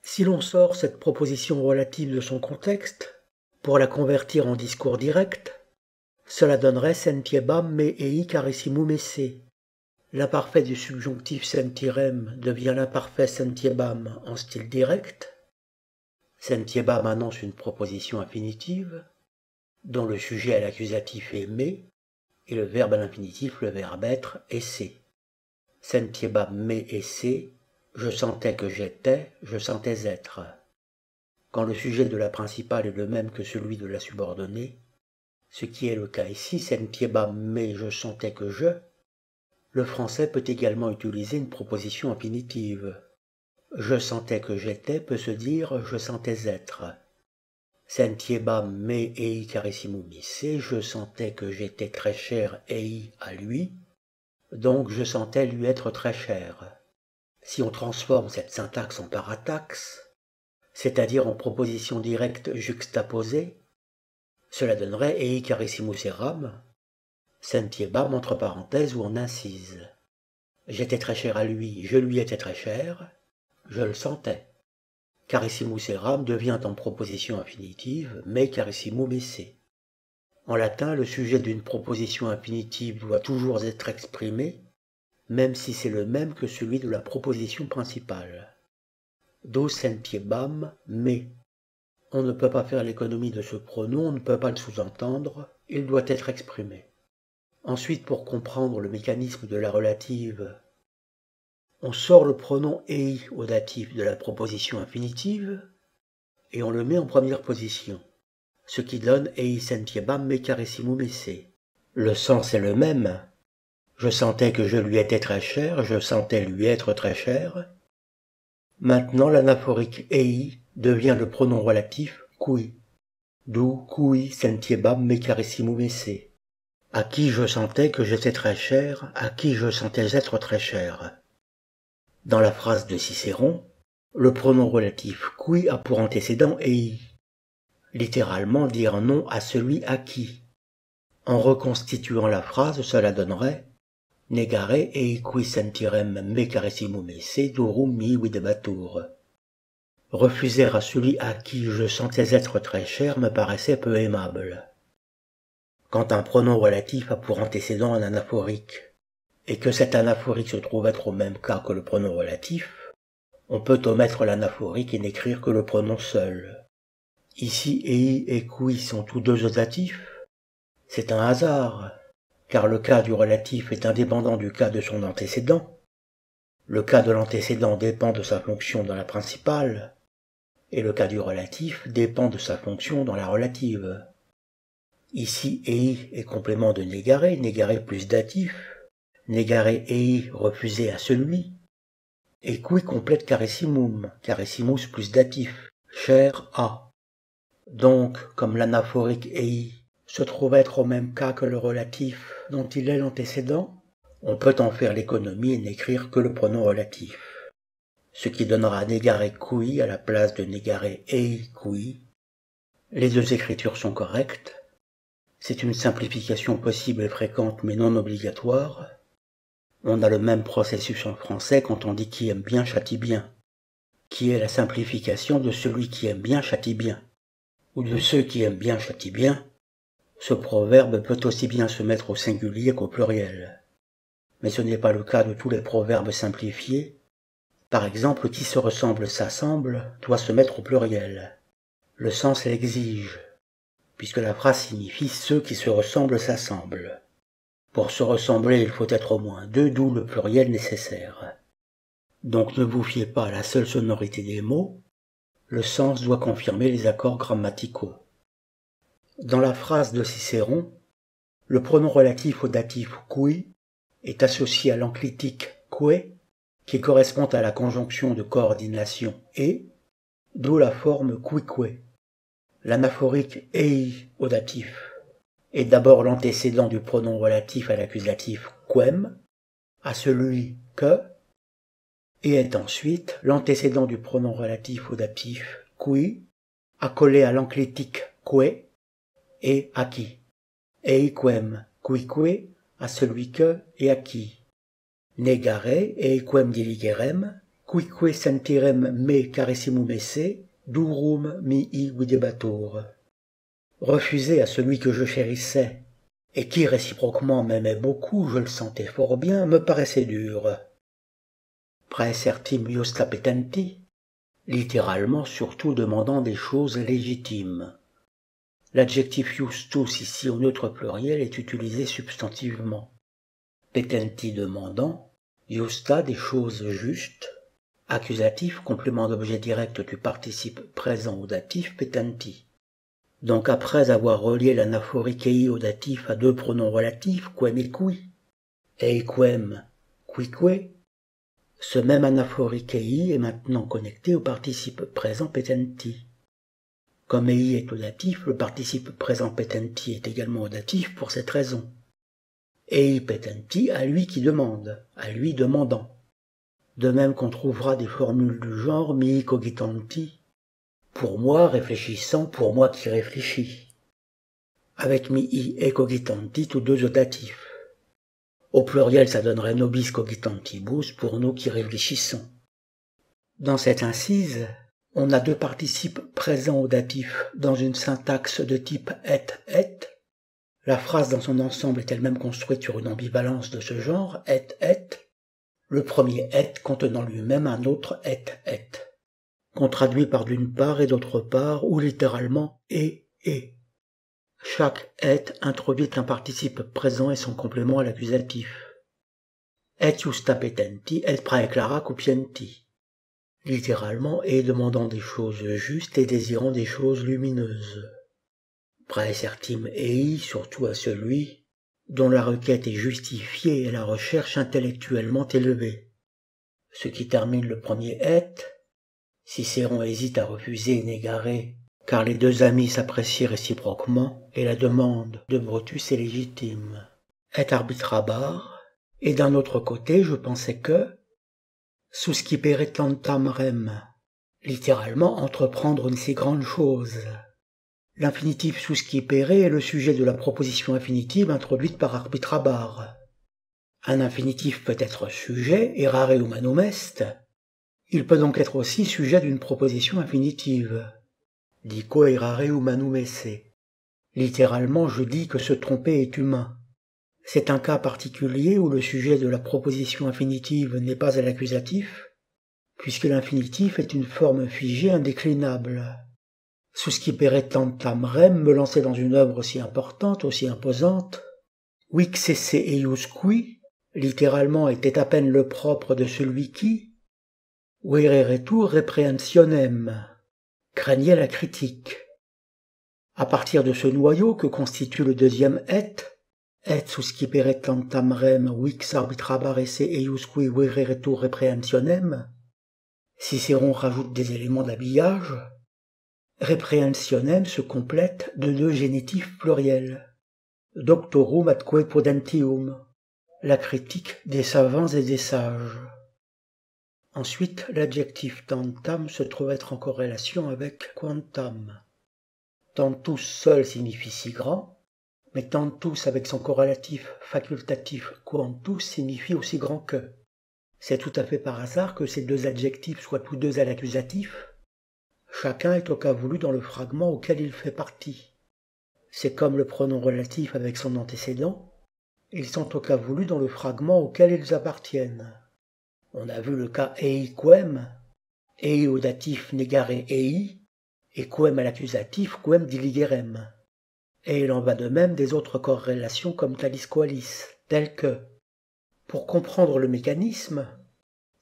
Si l'on sort cette proposition relative de son contexte, pour la convertir en discours direct, cela donnerait sentiebam me ei carissimum esse. L'imparfait du subjonctif sentirem devient l'imparfait sentiebam en style direct. Sentiebam annonce une proposition infinitive, dont le sujet à l'accusatif est me, et le verbe à l'infinitif, le verbe être, esse. Sentiebam me esse, je sentais que j'étais, je sentais être. Quand le sujet de la principale est le même que celui de la subordonnée, ce qui est le cas ici, sentiebam me, je sentais que je, le français peut également utiliser une proposition infinitive. Je sentais que j'étais peut se dire je sentais être. Sentiebam me ei carissimum isse, je sentais que j'étais très cher ei à lui, donc je sentais lui être très cher. Si on transforme cette syntaxe en parataxe, c'est-à-dire en proposition directe juxtaposée, Cela donnerait ei carissimus eram, sentiebam entre parenthèses ou en incise. J'étais très cher à lui, je lui étais très cher, je le sentais. Carissimus eram devient en proposition infinitive me carissimum esse. En latin, le sujet d'une proposition infinitive doit toujours être exprimé, même si c'est le même que celui de la proposition principale. Do sentiebam me. On ne peut pas faire l'économie de ce pronom, on ne peut pas le sous-entendre, il doit être exprimé. Ensuite, pour comprendre le mécanisme de la relative, on sort le pronom ei au datif de la proposition infinitive et on le met en première position, ce qui donne ei sentiebam me carissimum esse. Le sens est le même. Je sentais que je lui étais très cher, je sentais lui être très cher. Maintenant, l'anaphorique ei devient le pronom relatif cui. D'où cui sentiebam me carissimum esse. À qui je sentais que j'étais très cher, à qui je sentais être très cher. Dans la phrase de Cicéron, le pronom relatif qui a pour antécédent ei, littéralement dire non à celui à qui. En reconstituant la phrase, cela donnerait negare ei qui sentirem me carissimum esse durum mi videbatur. Refuser à celui à qui je sentais être très cher me paraissait peu aimable. Quand un pronom relatif a pour antécédent un anaphorique, et que cet anaphorique se trouve être au même cas que le pronom relatif, on peut omettre l'anaphorique et n'écrire que le pronom seul. Ici, ei et qui sont tous deux datifs. C'est un hasard, car le cas du relatif est indépendant du cas de son antécédent. Le cas de l'antécédent dépend de sa fonction dans la principale, et le cas du relatif dépend de sa fonction dans la relative. Ici, ei est complément de negare, negare plus datif, negare ei refusé à celui, et qui complète carissimum, carissimus plus datif, cher à. Donc, comme l'anaphorique ei se trouve être au même cas que le relatif dont il est l'antécédent, on peut en faire l'économie et n'écrire que le pronom relatif, ce qui donnera negare qui à la place de negare ei qui. Les deux écritures sont correctes. C'est une simplification possible et fréquente mais non obligatoire. On a le même processus en français quand on dit qui aime bien châtie bien, qui est la simplification de celui qui aime bien châtie bien, ou de ceux qui aiment bien châtie bien. Ce proverbe peut aussi bien se mettre au singulier qu'au pluriel. Mais ce n'est pas le cas de tous les proverbes simplifiés. Par exemple, qui se ressemble s'assemble doit se mettre au pluriel. Le sens l'exige, puisque la phrase signifie ceux qui se ressemblent s'assemblent. Pour se ressembler, il faut être au moins deux, d'où le pluriel nécessaire. Donc ne vous fiez pas à la seule sonorité des mots, le sens doit confirmer les accords grammaticaux. Dans la phrase de Cicéron, le pronom relatif au datif qui est associé à l'enclitique que, qui correspond à la conjonction de coordination et, d'où la forme quique. L'anaphorique ei au datif est d'abord l'antécédent du pronom relatif à l'accusatif quem, à celui que, et est ensuite l'antécédent du pronom relatif au datif qui, accolé à l'enclitique que, et à qui. Eiquem quique, à celui que et à qui. Negare eiquem diligerem, quique sentirem me carissimum esse, durum mihi videbatur. Refuser à celui que je chérissais, et qui réciproquement m'aimait beaucoup, je le sentais fort bien, me paraissait dur. Praesertim iusta petenti, littéralement surtout demandant des choses légitimes. L'adjectif justus ici au neutre pluriel est utilisé substantivement. Petenti demandant, justa des choses justes, accusatif complément d'objet direct du participe présent au datif petenti. Donc après avoir relié l'anaphorique ei au datif à deux pronoms relatifs, quem et qui, eiquem, quique, ce même anaphorique ei est maintenant connecté au participe présent petenti. Comme ei est au datif, le participe présent petenti est également au datif pour cette raison. Ei petenti à lui qui demande, à lui demandant. De même qu'on trouvera des formules du genre mihi cogitanti, pour moi réfléchissant, pour moi qui réfléchis. avec mihi et cogitanti, tous deux datifs. Au pluriel, ça donnerait nobis cogitantibus pour nous qui réfléchissons. Dans cette incise, on a deux participes présents au datif dans une syntaxe de type et. La phrase dans son ensemble est elle-même construite sur une ambivalence de ce genre, et. Le premier et contenant lui-même un autre et, qu'on traduit par d'une part et d'autre part, ou littéralement et. Chaque et introduit un participe présent et son complément à l'accusatif. Et justa petenti, et praeclara cupienti. Littéralement, et demandant des choses justes et désirant des choses lumineuses. Praesertim ei, surtout à celui dont la requête est justifiée et la recherche intellectuellement élevée. Ce qui termine le premier et, Cicéron hésite à refuser Négaré, car les deux amis s'apprécient réciproquement et la demande de Brutus est légitime. Et arbitrabar, et d'un autre côté, je pensais que suscipere tantam rem, littéralement entreprendre une si grande chose. L'infinitif suscipere est le sujet de la proposition infinitive introduite par arbitrabar. Un infinitif peut être sujet, errare humanum est. Il peut donc être aussi sujet d'une proposition infinitive. Dico errare humanum esse. Littéralement, je dis que se tromper est humain. C'est un cas particulier où le sujet de la proposition infinitive n'est pas à l'accusatif, puisque l'infinitif est une forme figée indéclinable. Suscipere tantam rem me lançait dans une œuvre aussi importante, aussi imposante. Vix esse eius qui, littéralement, était à peine le propre de celui qui, vereretur reprehensionem, craignait la critique. À partir de ce noyau que constitue le deuxième et suscipere tantam rem vix arbitrabar esse eius qui vereretur reprehensionem, Cicéron rajoute des éléments d'habillage. Reprehensionem se complète de deux génitifs pluriels. Doctorum atque prudentium, la critique des savants et des sages. Ensuite, l'adjectif tantam se trouve être en corrélation avec quantam. Tantus seul signifie si grand, mais tantus avec son corrélatif facultatif quantus signifie aussi grand que. C'est tout à fait par hasard que ces deux adjectifs soient tous deux à l'accusatif. Chacun est au cas voulu dans le fragment auquel il fait partie. C'est comme le pronom relatif avec son antécédent, ils sont au cas voulu dans le fragment auquel ils appartiennent. On a vu le cas eiquem, ei au datif negare ei, et quem à l'accusatif quem diligerem. Et il en va de même des autres corrélations comme talis qualis, telles que, pour comprendre le mécanisme,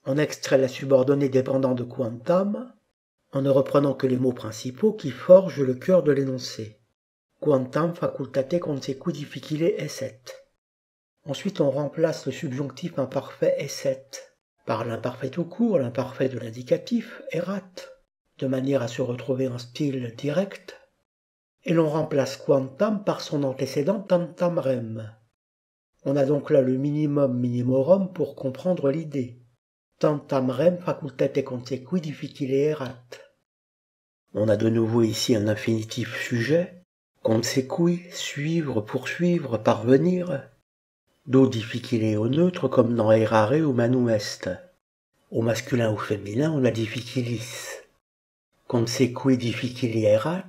on extrait la subordonnée dépendant de quantam, en ne reprenant que les mots principaux qui forgent le cœur de l'énoncé. Quantam facultate consequi difficile esset. Ensuite on remplace le subjonctif imparfait esset par l'imparfait tout court, l'imparfait de l'indicatif, erat, de manière à se retrouver en style direct, et l'on remplace quantam par son antécédent tantam rem. On a donc là le minimum minimorum pour comprendre l'idée. Tantam rem facultate consequi difficile erat. On a de nouveau ici un infinitif sujet, consequi, suivre, poursuivre, parvenir, do difficile au neutre comme dans errare humanum est. Au masculin ou féminin, on a difficilis. Consequi difficile erat,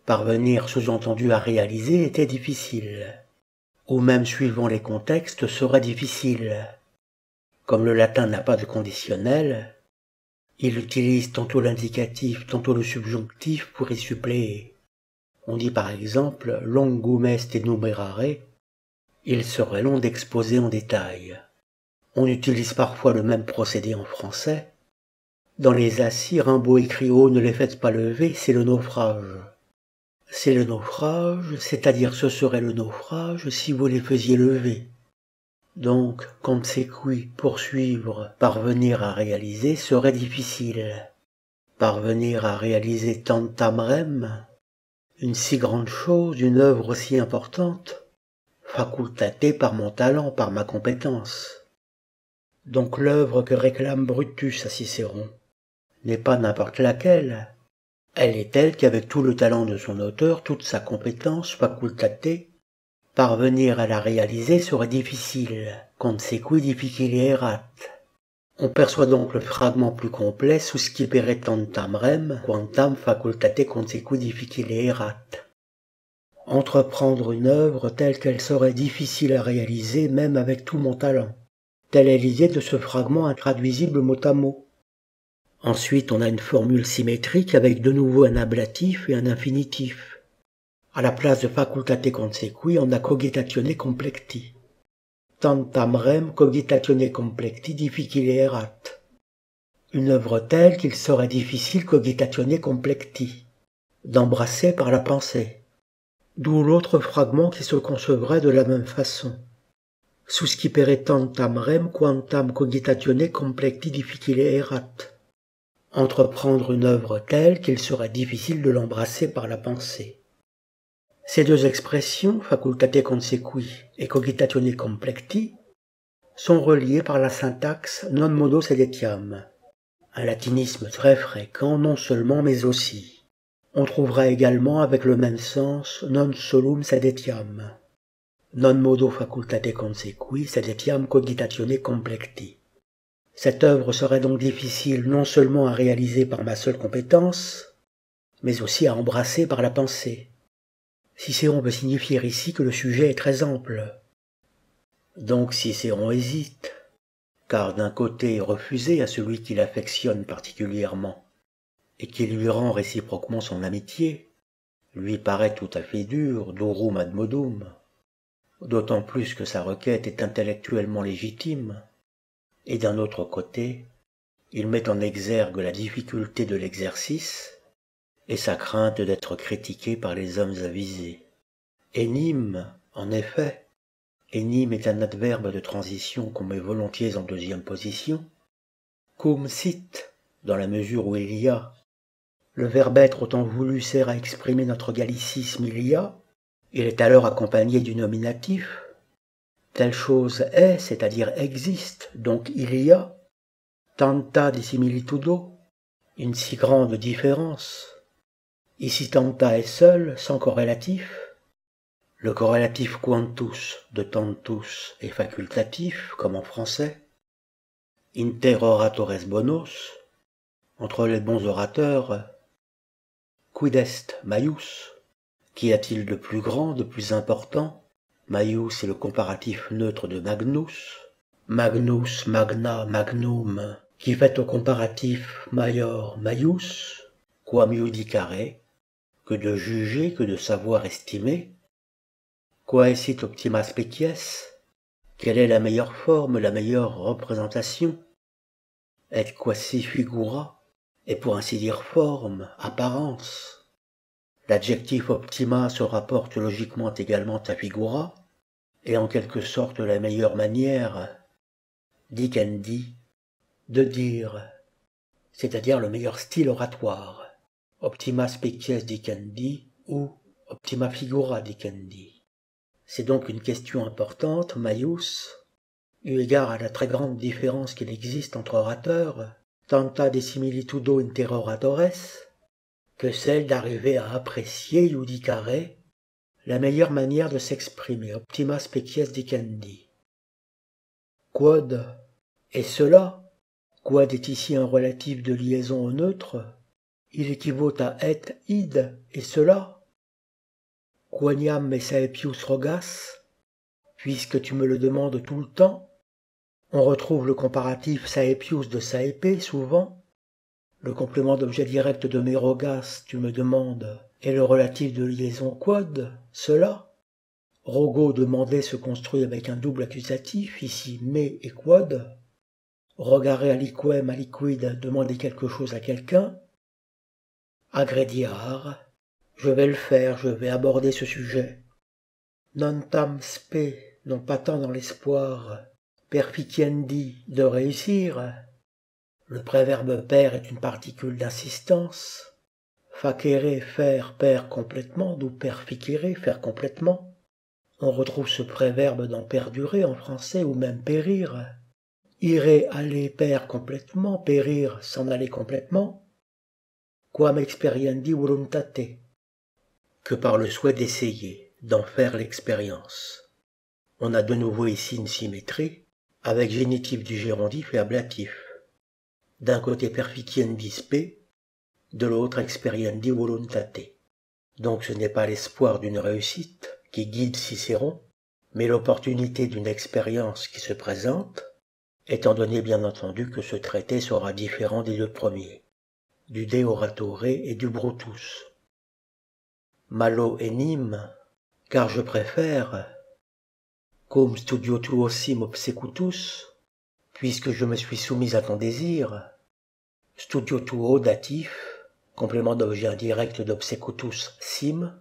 parvenir sous-entendu à réaliser était difficile. Ou même suivant les contextes serait difficile. Comme le latin n'a pas de conditionnel, il utilise tantôt l'indicatif, tantôt le subjonctif pour y suppléer. On dit par exemple « longum est enumerare », il serait long d'exposer en détail. On utilise parfois le même procédé en français. Dans les assis, Rimbaud écrit « Oh, ne les faites pas lever, c'est le naufrage ». C'est le naufrage, c'est-à-dire ce serait le naufrage si vous les faisiez lever. Donc, consequi, poursuivre, parvenir à réaliser serait difficile. Parvenir à réaliser tantam rem, une si grande chose, une œuvre aussi importante, facultate par mon talent, par ma compétence. Donc l'œuvre que réclame Brutus à Cicéron n'est pas n'importe laquelle, Elle est telle qu'avec tout le talent de son auteur, toute sa compétence, faculté, parvenir à la réaliser serait difficile, consequi difficile erat. On perçoit donc le fragment plus complet suscipere tantam rem, quantam facultate consequi difficile erat. Entreprendre une œuvre telle qu'elle serait difficile à réaliser même avec tout mon talent. Telle est l'idée de ce fragment intraduisible mot à mot. Ensuite, on a une formule symétrique avec de nouveau un ablatif et un infinitif. À la place de facultate consequi, on a cogitatione complecti. Tantam rem cogitatione complecti difficile erat. Une œuvre telle qu'il serait difficile cogitatione complecti, d'embrasser par la pensée. D'où l'autre fragment qui se concevrait de la même façon. Suscipere tantam rem quantam cogitatione complecti difficile erat. Entreprendre une œuvre telle qu'il serait difficile de l'embrasser par la pensée. Ces deux expressions, facultate consequi et cogitatione complecti, sont reliées par la syntaxe non modo sedetiam, un latinisme très fréquent non seulement mais aussi. On trouvera également avec le même sens non solum sedetiam, non modo facultate consequi sedetiam cogitatione complecti. Cette œuvre serait donc difficile non seulement à réaliser par ma seule compétence, mais aussi à embrasser par la pensée. Cicéron veut signifier ici que le sujet est très ample. Donc Cicéron hésite, car d'un côté refuser à celui qui l'affectionne particulièrement, et qui lui rend réciproquement son amitié, lui paraît tout à fait dur, dorum ad modum, d'autant plus que sa requête est intellectuellement légitime. Et d'un autre côté, il met en exergue la difficulté de l'exercice et sa crainte d'être critiqué par les hommes avisés. Énime, en effet, énime est un adverbe de transition qu'on met volontiers en deuxième position, cum sit, dans la mesure où il y a. Le verbe être autant voulu sert à exprimer notre gallicisme il y a, il est alors accompagné du nominatif. Telle chose est, c'est-à-dire existe, donc il y a, tanta dissimilitudo, une si grande différence. Ici tanta est seul, sans corrélatif. Le corrélatif quantus de tantus est facultatif, comme en français. Inter oratores bonos, entre les bons orateurs. Quid est maius, qu'y a-t-il de plus grand, de plus important? Maius est le comparatif neutre de magnus. Magnus, magna, magnum, qui fait au comparatif maior, maius, quam iudicare, que de juger, que de savoir estimer. Quae sit optima species, quelle est la meilleure forme, la meilleure représentation? Et quasi figura, et pour ainsi dire forme, apparence. L'adjectif optima se rapporte logiquement également à figura, et en quelque sorte la meilleure manière, dicendi, de dire, c'est-à-dire le meilleur style oratoire, optima species dicendi ou optima figura dicendi. C'est donc une question importante, maius, eu égard à la très grande différence qu'il existe entre orateurs, tanta dissimilitudo inter oratores, que celle d'arriver à apprécier, iudicare, la meilleure manière de s'exprimer, optima species dicendi. Quod est cela? Quod est ici un relatif de liaison au neutre? Il équivaut à et id et cela? Quoniam me saepius rogas? Puisque tu me le demandes tout le temps? On retrouve le comparatif saepius de saepe souvent. Le complément d'objet direct de me rogas, tu me demandes, et le relatif de liaison quod, cela? Rogo demander se construit avec un double accusatif, ici me et quod. Rogare aliquem aliquid, demander quelque chose à quelqu'un. Agrediar, je vais le faire, je vais aborder ce sujet. Non tam spe, non pas tant dans l'espoir, perficiendi, de réussir. Le préverbe per est une particule d'insistance. Facere, faire, per complètement, d'où perficere, faire complètement. On retrouve ce préverbe dans perdurer en français ou même périr. Irer, aller, perdre complètement, périr, s'en aller complètement. quam experiendi voluntate, que par le souhait d'essayer, d'en faire l'expérience. On a de nouveau ici une symétrie, avec génitif du gérondif et ablatif. D'un côté perficien bispe, de l'autre experiendi voluntate. Donc ce n'est pas l'espoir d'une réussite qui guide Cicéron, mais l'opportunité d'une expérience qui se présente, étant donné bien entendu que ce traité sera différent des deux premiers, du De Oratore et du Brutus. Malo enim, car je préfère, cum studio tuo sim obsecutus, puisque je me suis soumise à ton désir, studio tuo datif, complément d'objet indirect d'obsecutus sim,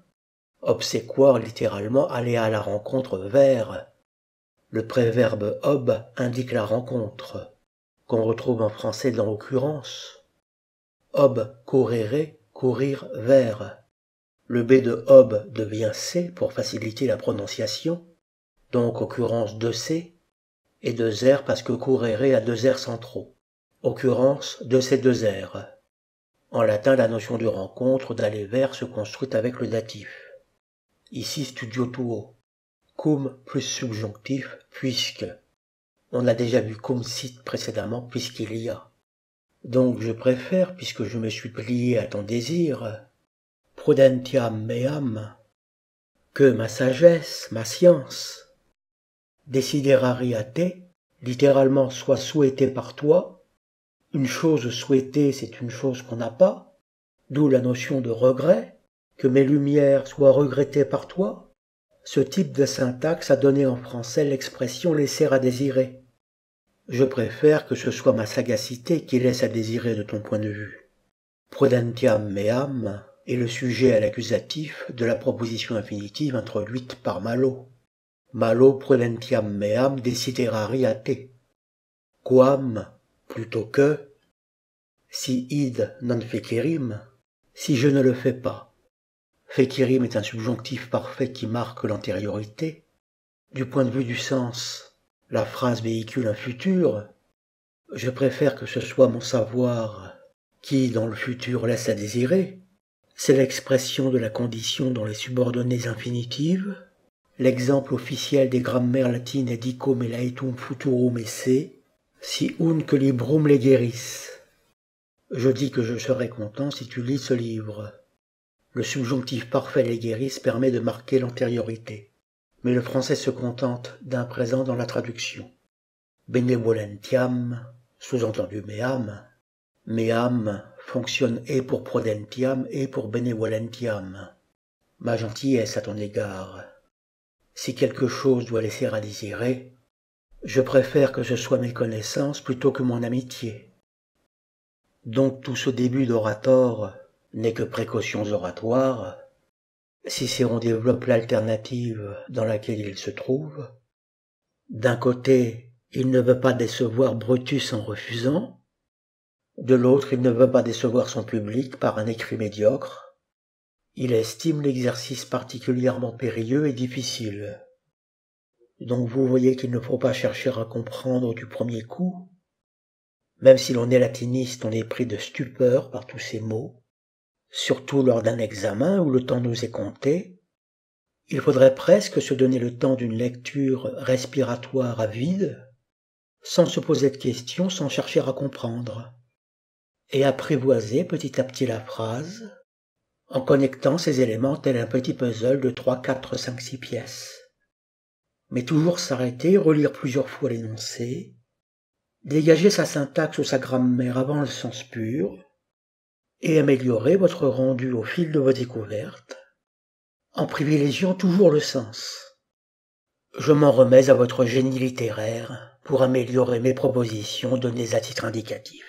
obséquoir littéralement aller à la rencontre vers. Le préverbe ob indique la rencontre, qu'on retrouve en français dans occurrence. Ob correre, courir vers. Le B de ob devient C pour faciliter la prononciation, donc occurrence de C, et de R parce que correre a deux R centraux. Occurrence de ces deux R. En latin, la notion de rencontre, d'aller vers, se construit avec le datif. Ici, studio tuo. Cum plus subjonctif, puisque. On a déjà vu cum sit précédemment, puisqu'il y a. Donc je préfère, puisque je me suis plié à ton désir, prudentiam meam, que ma sagesse, ma science, desiderari a te, littéralement soit souhaitée par toi. Une chose souhaitée, c'est une chose qu'on n'a pas, d'où la notion de regret, que mes lumières soient regrettées par toi. Ce type de syntaxe a donné en français l'expression laisser à désirer. Je préfère que ce soit ma sagacité qui laisse à désirer de ton point de vue. Prudentiam meam est le sujet à l'accusatif de la proposition infinitive introduite par Malo. Malo prudentiam meam desiderari a te. Quam, plutôt que, si id non fecerim, si je ne le fais pas. Fecerim est un subjonctif parfait qui marque l'antériorité. Du point de vue du sens, la phrase véhicule un futur. Je préfère que ce soit mon savoir qui, dans le futur, laisse à désirer. C'est l'expression de la condition dans les subordonnées infinitives. L'exemple officiel des grammaires latines est dicum et laetum futurum esse, si unc librum legeris. Je dis que je serai content si tu lis ce livre. Le subjonctif parfait legeris permet de marquer l'antériorité. Mais le français se contente d'un présent dans la traduction. Benevolentiam, sous-entendu meam. Meam fonctionne et pour prudentiam et pour benevolentiam. Ma gentillesse à ton égard. Si quelque chose doit laisser à désirer, je préfère que ce soit mes connaissances plutôt que mon amitié. Donc tout ce début d'oratoire n'est que précautions oratoires. Cicéron développe l'alternative dans laquelle il se trouve. D'un côté, il ne veut pas décevoir Brutus en refusant. De l'autre, il ne veut pas décevoir son public par un écrit médiocre. Il estime l'exercice particulièrement périlleux et difficile. Donc vous voyez qu'il ne faut pas chercher à comprendre du premier coup. Même si l'on est latiniste, on est pris de stupeur par tous ces mots, surtout lors d'un examen où le temps nous est compté. Il faudrait presque se donner le temps d'une lecture respiratoire à vide, sans se poser de questions, sans chercher à comprendre, et apprivoiser petit à petit la phrase, en connectant ces éléments tel un petit puzzle de 3, 4, 5, 6 pièces. Mais toujours s'arrêter, relire plusieurs fois l'énoncé, dégager sa syntaxe ou sa grammaire avant le sens pur, et améliorer votre rendu au fil de vos découvertes, en privilégiant toujours le sens. Je m'en remets à votre génie littéraire pour améliorer mes propositions données à titre indicatif.